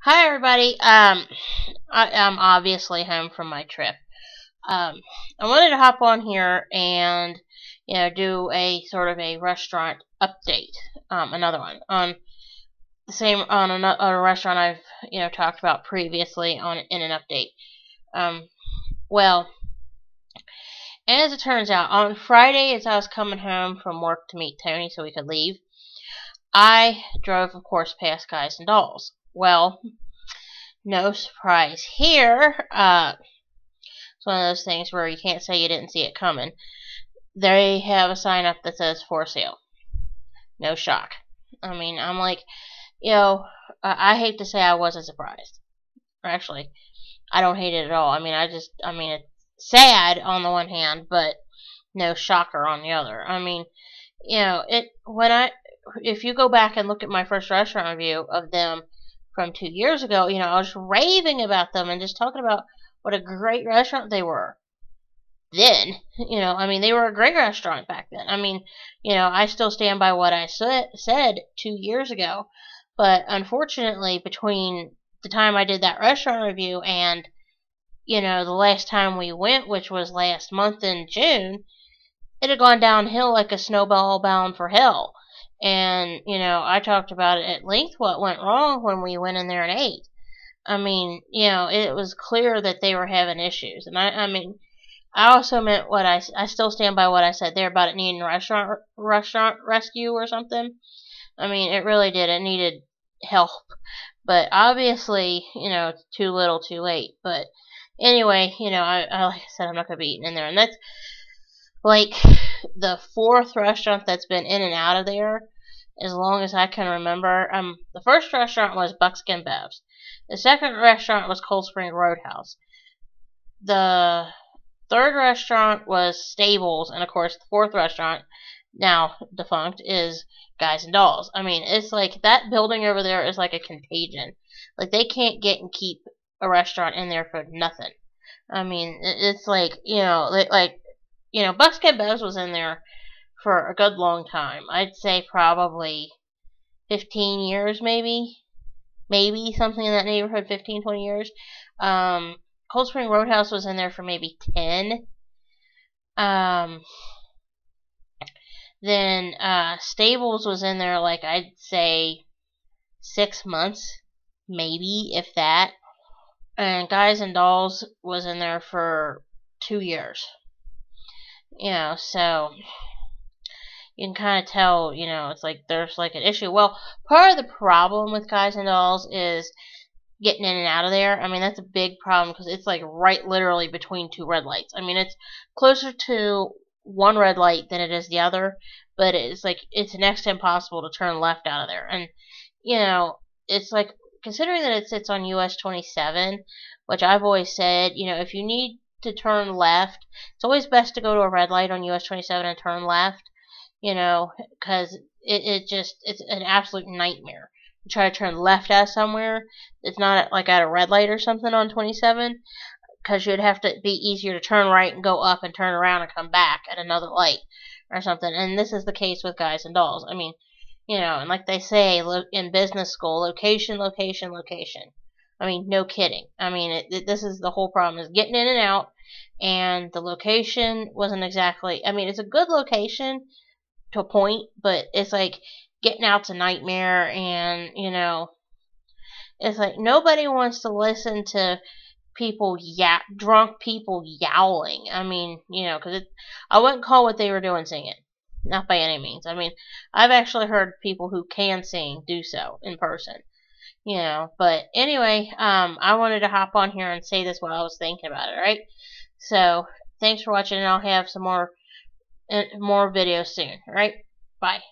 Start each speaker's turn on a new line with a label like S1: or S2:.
S1: Hi everybody. I'm obviously home from my trip. Um, I wanted to hop on here and do a sort of a restaurant update. Another one on the same on a restaurant I've talked about previously on in an update. Well, as it turns out, on Friday as I was coming home from work to meet Tony so we could leave, I drove, of course, past Guys and Dolls. Well, no surprise here. It's one of those things where you can't say you didn't see it coming. They have a sign up that says for sale. No shock. I mean, I'm like, you know, I hate to say I wasn't surprised. Or actually, I don't hate it at all. I mean, it's sad on the one hand, but no shocker on the other. I mean, if you go back and look at my first restaurant review of them from 2 years ago, I was raving about them and just talking about what a great restaurant they were. Then, they were a great restaurant back then. I still stand by what I said 2 years ago. But unfortunately, between the time I did that restaurant review and, the last time we went, which was last month in June, it had gone downhill like a snowball bound for hell. And, I talked about it at length what went wrong when we went in there and ate. It was clear that they were having issues. And I also meant I still stand by what I said there about it needing restaurant rescue or something. It really did. It needed help. But obviously, it's too little too late. But anyway, I like I said, I'm not going to be eating in there. And that's like the fourth restaurant that's been in and out of there as long as I can remember. The first restaurant was Buckskin Bev's. The second restaurant was Cold Spring Roadhouse. The third restaurant was Stables, and of course the fourth restaurant, now defunct, is Guys and Dolls. It's like that building over there is like a contagion. Like they can't get and keep a restaurant in there for nothing. It's like Buckskin Bev's was in there for a good long time. I'd say probably 15 years, maybe something in that neighborhood, 15, 20 years. Cold Spring Roadhouse was in there for maybe 10. Um, then Stables was in there like I'd say 6 months, maybe if that. And Guys and Dolls was in there for 2 years. So you can kind of tell, it's like there's like an issue. Well, part of the problem with Guys and Dolls is getting in and out of there. That's a big problem because it's like right literally between two red lights. It's closer to one red light than it is the other, but it's like it's next to impossible to turn left out of there. And it's like considering that it sits on US 27, which I've always said, if you need to turn left, it's always best to go to a red light on US 27 and turn left, because it's an absolute nightmare try to turn left out somewhere. It's not like at a red light or something on 27, because you'd have to be easier to turn right and go up and turn around and come back at another light or something. And this is the case with Guys and Dolls. And like they say in business school, location, location, location. No kidding. This is the whole problem is getting in and out, and the location wasn't exactly. It's a good location to a point, but it's like getting out's a nightmare, and it's like nobody wants to listen to drunk people yowling. Because I wouldn't call what they were doing singing, not by any means. I've actually heard people who can sing do so in person. But anyway, I wanted to hop on here and say this while I was thinking about it. Right. So thanks for watching, and I'll have some more videos soon. All right. Bye.